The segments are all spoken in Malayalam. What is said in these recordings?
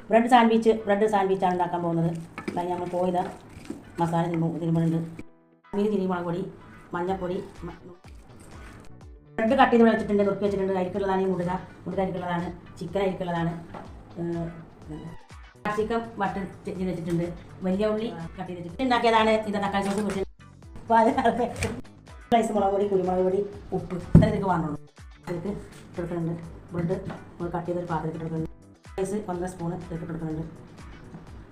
ബ്രെഡ് സാൻഡ്വിച്ചാണ് ഉണ്ടാക്കാൻ പോകുന്നത്. അതായത് നമ്മൾ പോയത് മസാല തിരുമ്പുന്നുണ്ട്. തിരുമുളക് പൊടി, മഞ്ഞൾപ്പൊടി, ബ്രെഡ് കട്ട് ചെയ്ത് വെച്ചിട്ടുണ്ട്, നുറുക്കി വെച്ചിട്ടുണ്ട്. അരിക്കുള്ളതാണ് ഈ മുടുക അരിക്കുള്ളതാണ്, ചിക്കൻ അരിക്കുള്ളതാണ്. കാപ്സിക്കം ബട്ടർ ചെയ്ത് വെച്ചിട്ടുണ്ട്, വലിയ ഉള്ളി കട്ട് ചെയ്ത് വെച്ചിട്ട് ഉണ്ടാക്കിയതാണ്. ഇത് തക്കാളി സോസ് പൊടി, റൈസ്, മുളക് പൊടി, കുരുമുളക് പൊടി, ഉപ്പ് ഇത്ര ഇതൊക്കെ വാങ്ങുള്ളൂ. ഇതിലേക്ക് എടുക്കുന്നുണ്ട്. ബ്രെഡ് കട്ട് ചെയ്തൊരു പാത്രത്തിൽ എടുക്കുന്നുണ്ട്. റൈസ് 1.5 സ്പൂൺ ഇതിലേക്ക് എടുക്കുന്നുണ്ട്.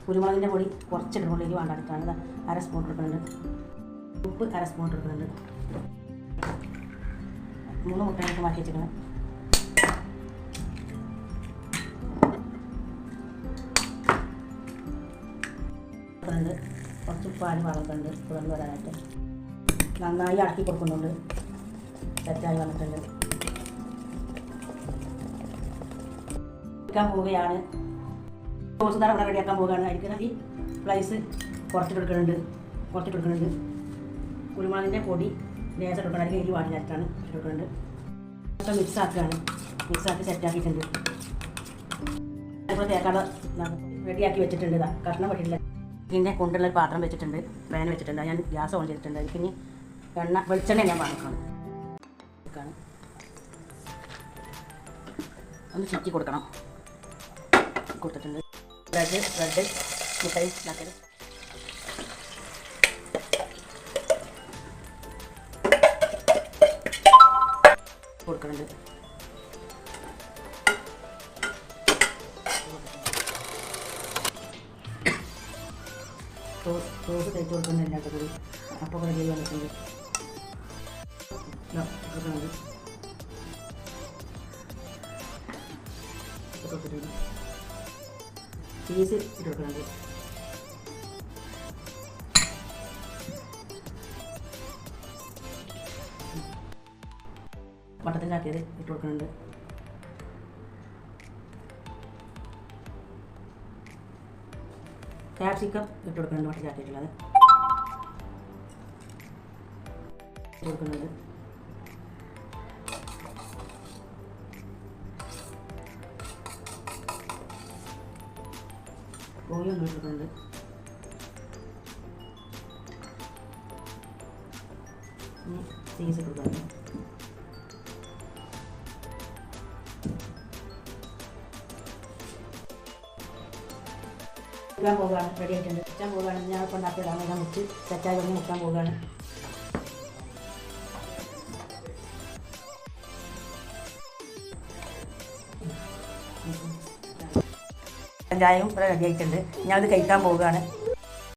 കുരുമുളകിൻ്റെ പൊടി കുറച്ച് ഇടുമ്പോഴേക്ക് വേണ്ടിയിട്ടാണ് 1/2 സ്പൂൺ എടുക്കുന്നുണ്ട്. ഉപ്പ് 1/2 സ്പൂൺ എടുക്കുന്നുണ്ട്. 3 മുട്ടയൊക്കെ മാറ്റി വെച്ചിരിക്കണം. കുറച്ച് പാല് വളർത്തുന്നുണ്ട് തുറന്ന് വരാനായിട്ട്. നന്നായി ഇളക്കി കൊടുക്കുന്നുണ്ട്. സെറ്റായി വന്നിട്ടുണ്ട്. എടുക്കാൻ പോവുകയാണ്. സോസ് തറ ഇവിടെ റെഡിയാക്കാൻ പോവുകയാണ്. അതിന് ഈ റൈസ് കുറച്ചിട്ടെടുക്കുന്നുണ്ട്. കുരുമുളകിൻ്റെ പൊടി ലേശം എടുക്കണം. അല്ലെങ്കിൽ എരി വാട്ടിലായിട്ടാണ് എടുക്കുന്നുണ്ട്. അപ്പോൾ മിക്സാക്കി സെറ്റാക്കിയിട്ടുണ്ട്. അതുപോലെ തേക്കാതെ റെഡിയാക്കി വെച്ചിട്ടുണ്ട്. കഷ്ണം വെട്ടിയിട്ടില്ല. പിന്നെ കൊണ്ടുള്ള ഒരു പാത്രം വെച്ചിട്ടുണ്ട്, പാൻ വെച്ചിട്ടുണ്ട്. ഞാൻ ഗ്യാസ് ഓൺ ചെയ്തിട്ടുണ്ട്. അതിൽ പിന്നെ വെളിച്ചെണ്ണ ഞാൻ വാങ്ങിക്കണം. ഒന്ന് ചുറ്റി കൊടുക്കണം. കൊടുത്തിട്ടുണ്ട്. ബ്രെഡ് മുട്ടയും ഉണ്ടാക്കൽ കൊടുക്കുന്നുണ്ട്. സോസ് തേച്ച് കൊടുക്കുന്നുണ്ട്. എല്ലാവർക്കും കൂടി അപ്പോൾ റെഡി വന്നിട്ടുണ്ട്. ചീസ് ഇട്ട് കൊടുക്കുന്നുണ്ട്. വട്ടത്തിലാക്കിയത് ഇട്ട് കൊടുക്കുന്നുണ്ട്. ക്യാപ്സിക്കം ഇട്ട് കൊടുക്കുന്നുണ്ട്. വട്ടത്തിലാക്കിയിട്ടുള്ളത് കൊടുക്കുന്നുണ്ട്. കോഴി ഒന്ന് കൊടുക്കുന്നുണ്ട്. ചീസ് കൊടുക്കുന്നുണ്ട്. മുക്കാൻ പോവുകയാണ്. റെഡി ആയിട്ടുണ്ട്. മുക്കാൻ പോവുകയാണ്. ഞാൻ ഇപ്പോൾ ഉണ്ടാക്കിയതാണ്. ഞാൻ മുച്ച് സെറ്റായി വന്ന് മുക്കാൻ പോവുകയാണ്. ചായയും ഇവിടെ റെഡി ആയിട്ടുണ്ട്. ഞാനത് കഴിക്കാൻ പോവുകയാണ്.